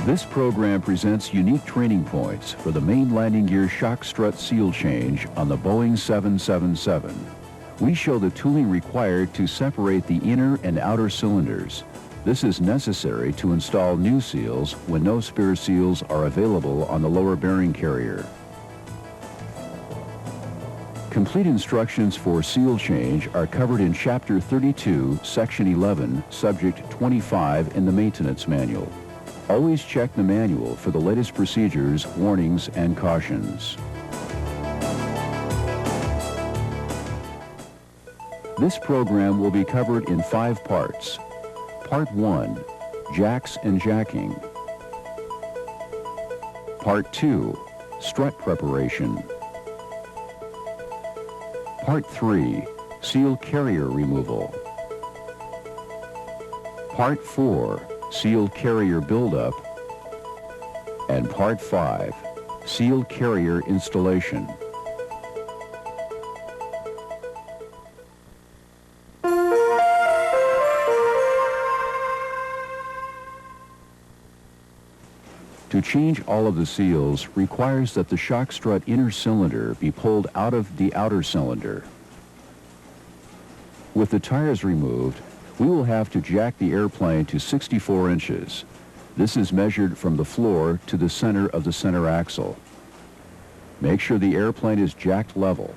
This program presents unique training points for the main landing gear shock strut seal change on the Boeing 777. We show the tooling required to separate the inner and outer cylinders. This is necessary to install new seals when no spare seals are available on the lower bearing carrier. Complete instructions for seal change are covered in Chapter 32, Section 11, Subject 25 in the Maintenance Manual. Always check the manual for the latest procedures, warnings, and cautions. This program will be covered in 5 parts. Part 1, jacks and jacking. Part 2, strut preparation. Part 3, seal carrier removal. Part 4, seal carrier buildup. And Part 5, seal carrier installation. To change all of the seals requires that the shock strut inner cylinder be pulled out of the outer cylinder. With the tires removed, we will have to jack the airplane to 64 inches. This is measured from the floor to the center of the center axle. Make sure the airplane is jacked level.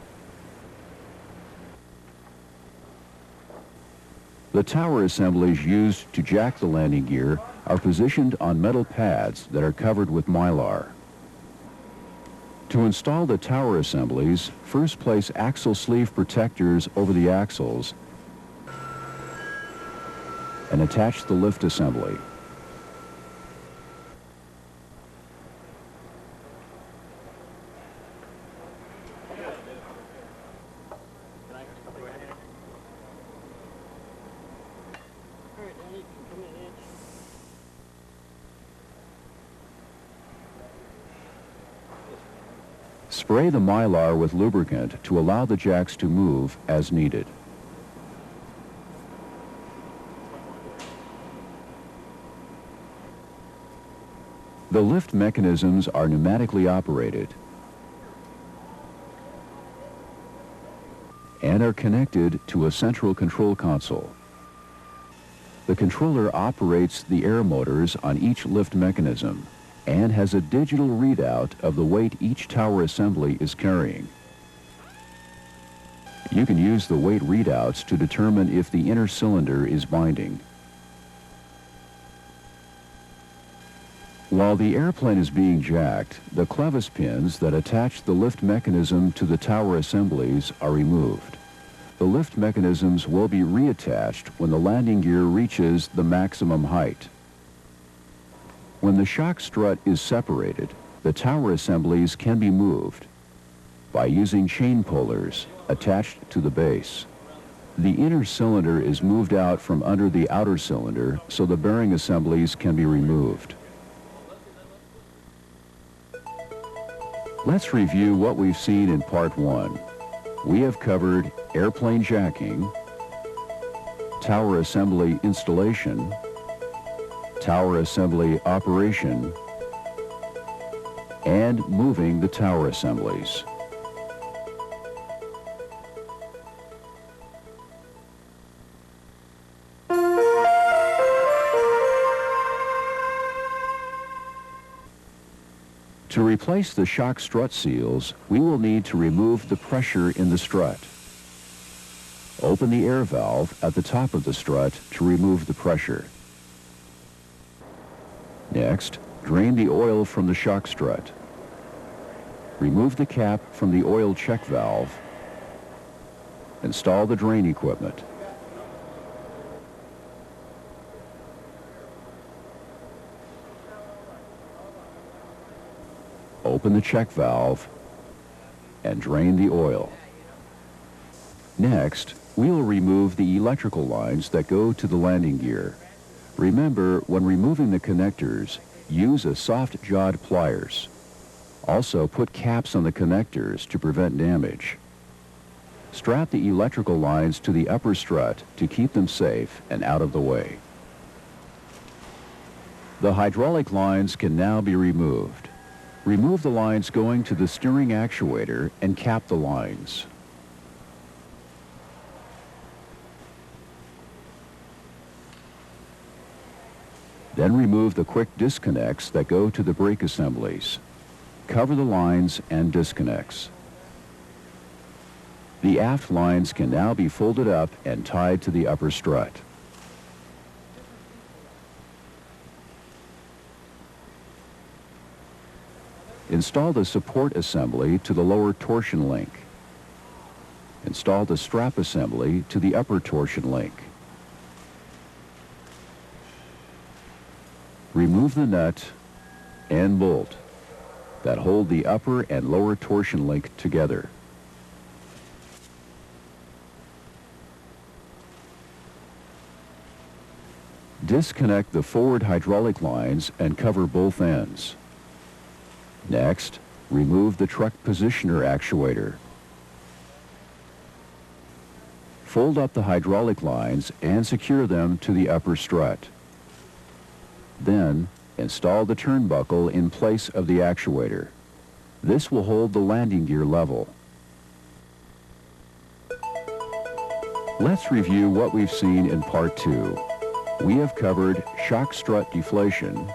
The tower assemblies used to jack the landing gear are positioned on metal pads that are covered with mylar. To install the tower assemblies, first place axle sleeve protectors over the axles and attach the lift assembly. Spray the mylar with lubricant to allow the jacks to move as needed. The lift mechanisms are pneumatically operated and are connected to a central control console. The controller operates the air motors on each lift mechanism and has a digital readout of the weight each tower assembly is carrying. You can use the weight readouts to determine if the inner cylinder is binding. While the airplane is being jacked, the clevis pins that attach the lift mechanism to the tower assemblies are removed. The lift mechanisms will be reattached when the landing gear reaches the maximum height. When the shock strut is separated, the tower assemblies can be moved by using chain pullers attached to the base. The inner cylinder is moved out from under the outer cylinder so the bearing assemblies can be removed. Let's review what we've seen in Part 1. We have covered airplane jacking, tower assembly installation, tower assembly operation, and moving the tower assemblies. To replace the shock strut seals, we will need to remove the pressure in the strut. Open the air valve at the top of the strut to remove the pressure. Next, drain the oil from the shock strut. Remove the cap from the oil check valve. Install the drain equipment. Open the check valve and drain the oil. Next, we'll remove the electrical lines that go to the landing gear. Remember, when removing the connectors, use a soft-jawed pliers. Also, put caps on the connectors to prevent damage. Strap the electrical lines to the upper strut to keep them safe and out of the way. The hydraulic lines can now be removed. Remove the lines going to the steering actuator and cap the lines. Then remove the quick disconnects that go to the brake assemblies. Cover the lines and disconnects. The aft lines can now be folded up and tied to the upper strut. Install the support assembly to the lower torsion link. Install the strap assembly to the upper torsion link. Remove the nut and bolt that hold the upper and lower torsion link together. Disconnect the forward hydraulic lines and cover both ends. Next, remove the truck positioner actuator. Fold up the hydraulic lines and secure them to the upper strut. Then, install the turnbuckle in place of the actuator. This will hold the landing gear level. Let's review what we've seen in Part 2. We have covered shock strut deflation,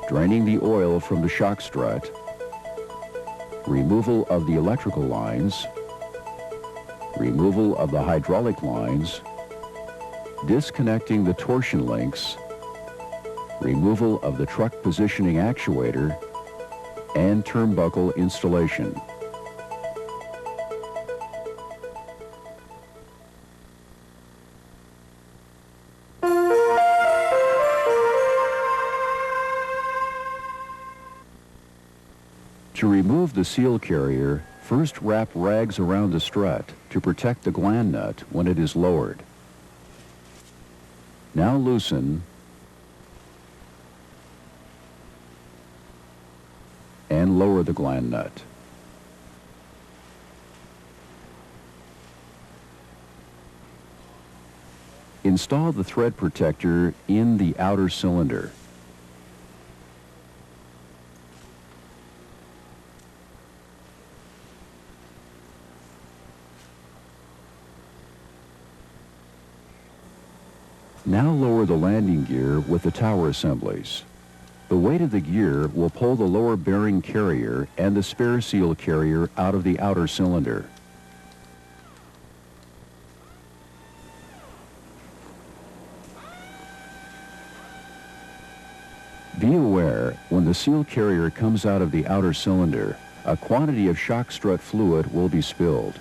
draining the oil from the shock strut, removal of the electrical lines, removal of the hydraulic lines, disconnecting the torsion links, removal of the truck positioning actuator, and turnbuckle installation. To remove the seal carrier, first wrap rags around the strut to protect the gland nut when it is lowered. Now loosen and lower the gland nut. Install the thread protector in the outer cylinder. Now lower the landing gear with the tower assemblies. The weight of the gear will pull the lower bearing carrier and the spare seal carrier out of the outer cylinder. Be aware, when the seal carrier comes out of the outer cylinder, a quantity of shock strut fluid will be spilled.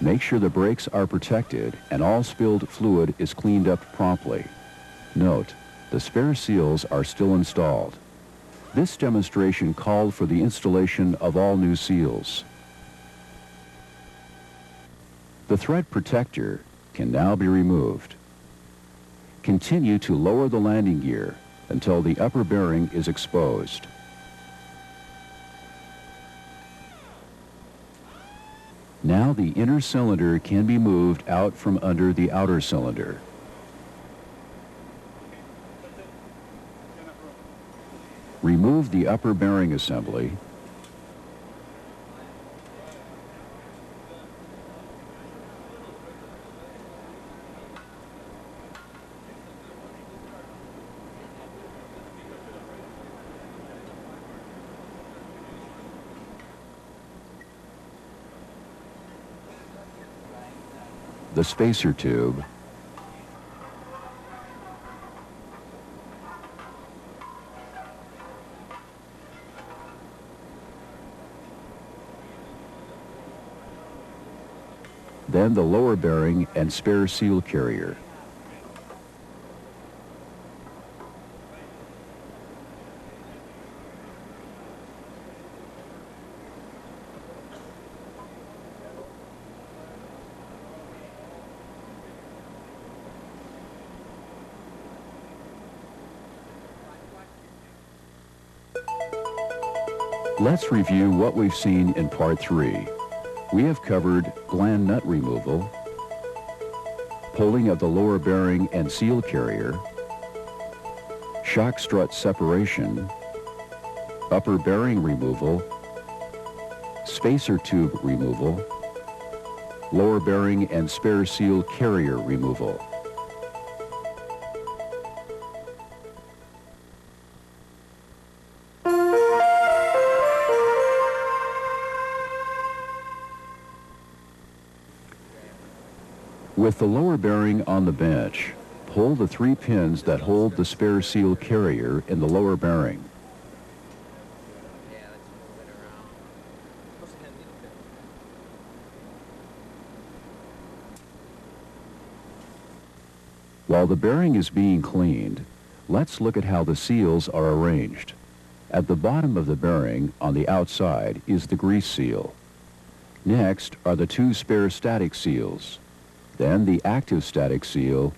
Make sure the brakes are protected and all spilled fluid is cleaned up promptly. Note, the spare seals are still installed. This demonstration called for the installation of all new seals. The thread protector can now be removed. Continue to lower the landing gear until the upper bearing is exposed. Now the inner cylinder can be moved out from under the outer cylinder. Remove the upper bearing assembly. The spacer tube, then the lower bearing and spare seal carrier. Let's review what we've seen in Part 3. We have covered gland nut removal, pulling of the lower bearing and seal carrier, shock strut separation, upper bearing removal, spacer tube removal, lower bearing and spare seal carrier removal. With the lower bearing on the bench, pull the 3 pins that hold the spare seal carrier in the lower bearing. While the bearing is being cleaned, let's look at how the seals are arranged. At the bottom of the bearing, on the outside, is the grease seal. Next are the 2 spare static seals, then the active static seal,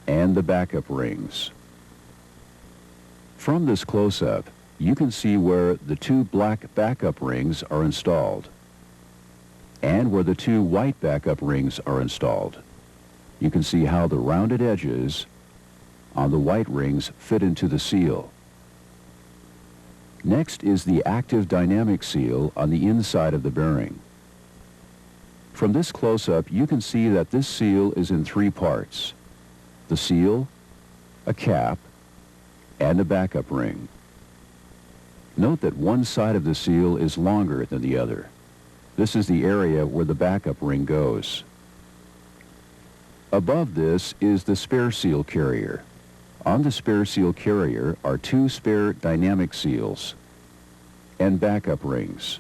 and the backup rings. From this close-up, you can see where the 2 black backup rings are installed, and where the 2 white backup rings are installed. You can see how the rounded edges on the white rings fit into the seal. Next is the active dynamic seal on the inside of the bearing. From this close-up, you can see that this seal is in 3 parts: the seal, a cap, and a backup ring. Note that one side of the seal is longer than the other. This is the area where the backup ring goes. Above this is the spare seal carrier. On the spare seal carrier are 2 spare dynamic seals and backup rings.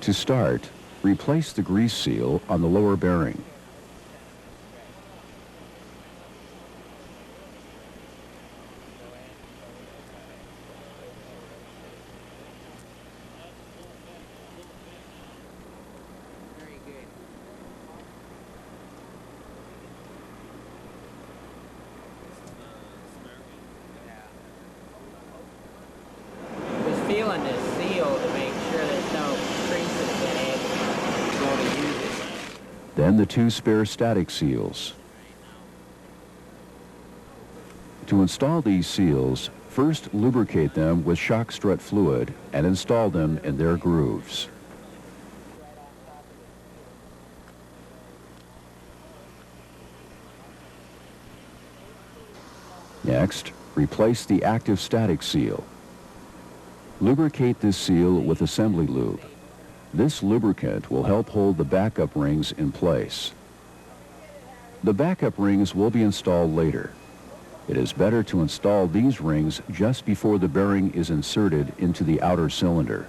To start, replace the grease seal on the lower bearing. Feeling this seal to make sure there's no creases in it. Going to use it. Then the 2 spare static seals. To install these seals, first lubricate them with shock strut fluid and install them in their grooves. Next, replace the active static seal. Lubricate this seal with assembly lube. This lubricant will help hold the backup rings in place. The backup rings will be installed later. It is better to install these rings just before the bearing is inserted into the outer cylinder.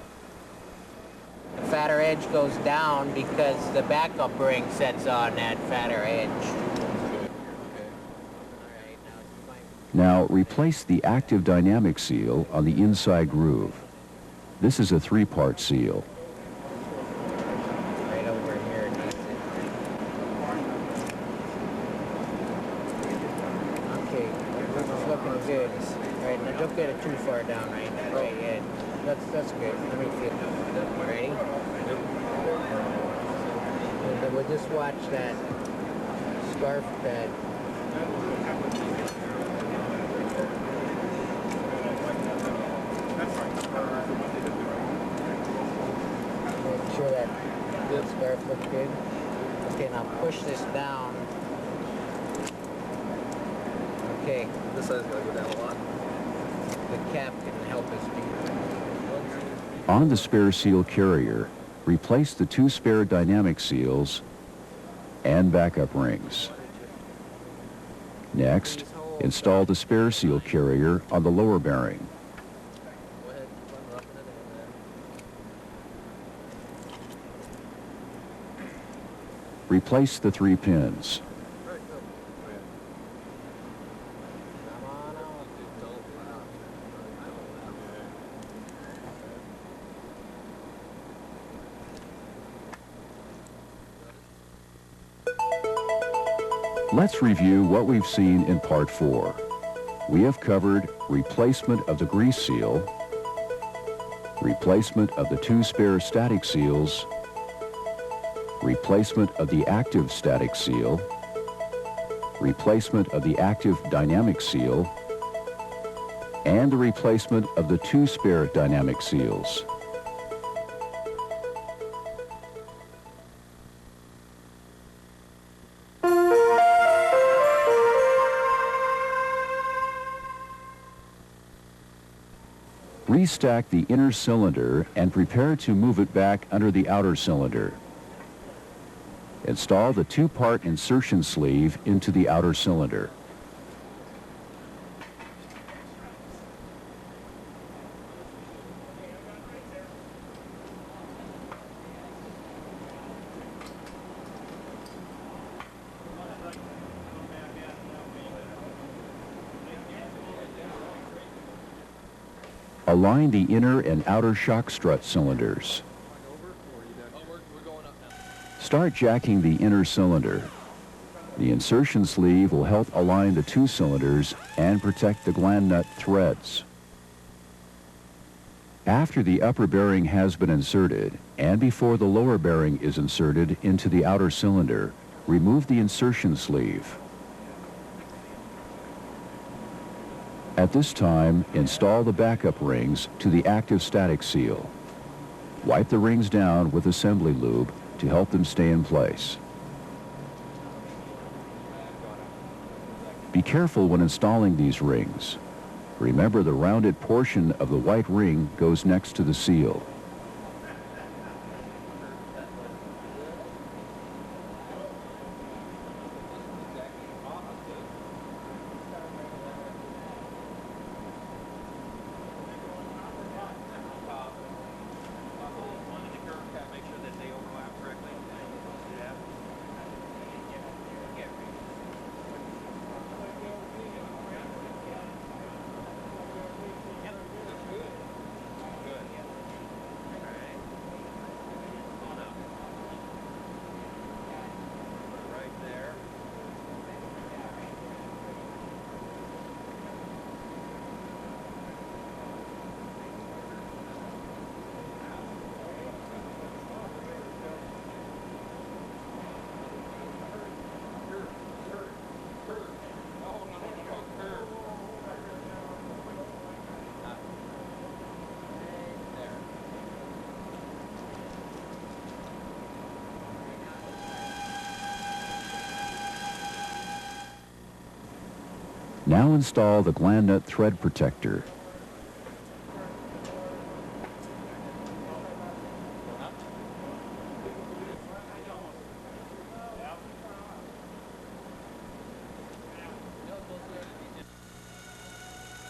The fatter edge goes down because the backup ring sets on that fatter edge. Now replace the active dynamic seal on the inside groove. This is a 3-part seal. Right over here it needs it. Okay, it's looking good. Right, now don't get it too far down, right? Right, yeah. That's good. Let me feel it. Ready? And then we'll just watch that scarf pad. Make sure that this scarf looks good. Okay, now push this down. Okay. This side's gotta go down a lot. The cap can help us do that. On the spare seal carrier, replace the 2 spare dynamic seals and backup rings. Next, install the spare seal carrier on the lower bearing. Go ahead, keep on roughing it in there. Replace the 3 pins. Right, go. Come on out. Let's review what we've seen in Part 4. We have covered replacement of the grease seal, replacement of the 2 spare static seals, replacement of the active static seal, replacement of the active dynamic seal, and the replacement of the 2 spare dynamic seals. Restack the inner cylinder and prepare to move it back under the outer cylinder. Install the 2-part insertion sleeve into the outer cylinder. Align the inner and outer shock strut cylinders. Start jacking the inner cylinder. The insertion sleeve will help align the 2 cylinders and protect the gland nut threads. After the upper bearing has been inserted, and before the lower bearing is inserted into the outer cylinder, remove the insertion sleeve. At this time, install the backup rings to the active static seal. Wipe the rings down with assembly lube to help them stay in place. Be careful when installing these rings. Remember, the rounded portion of the white ring goes next to the seal. Now install the gland nut thread protector.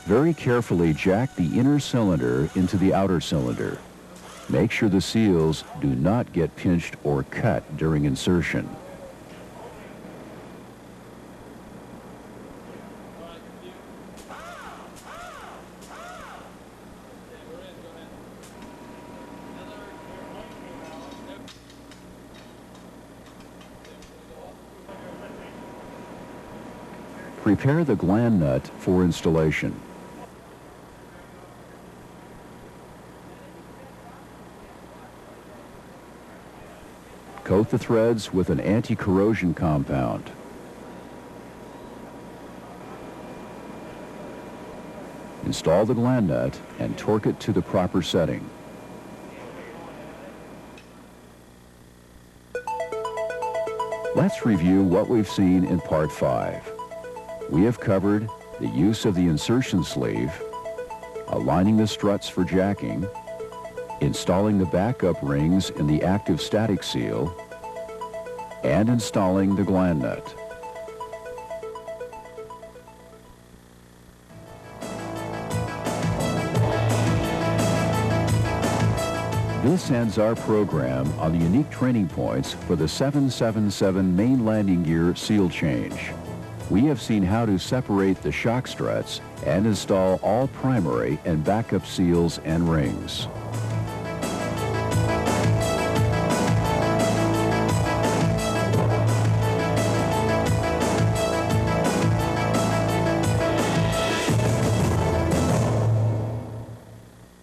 Very carefully jack the inner cylinder into the outer cylinder. Make sure the seals do not get pinched or cut during insertion. Prepare the gland nut for installation. Coat the threads with an anti-corrosion compound. Install the gland nut and torque it to the proper setting. Let's review what we've seen in Part 5. We have covered the use of the insertion sleeve, aligning the struts for jacking, installing the backup rings in the active static seal, and installing the gland nut. This ends our program on the unique training points for the 777 main landing gear seal change. We have seen how to separate the shock struts and install all primary and backup seals and rings.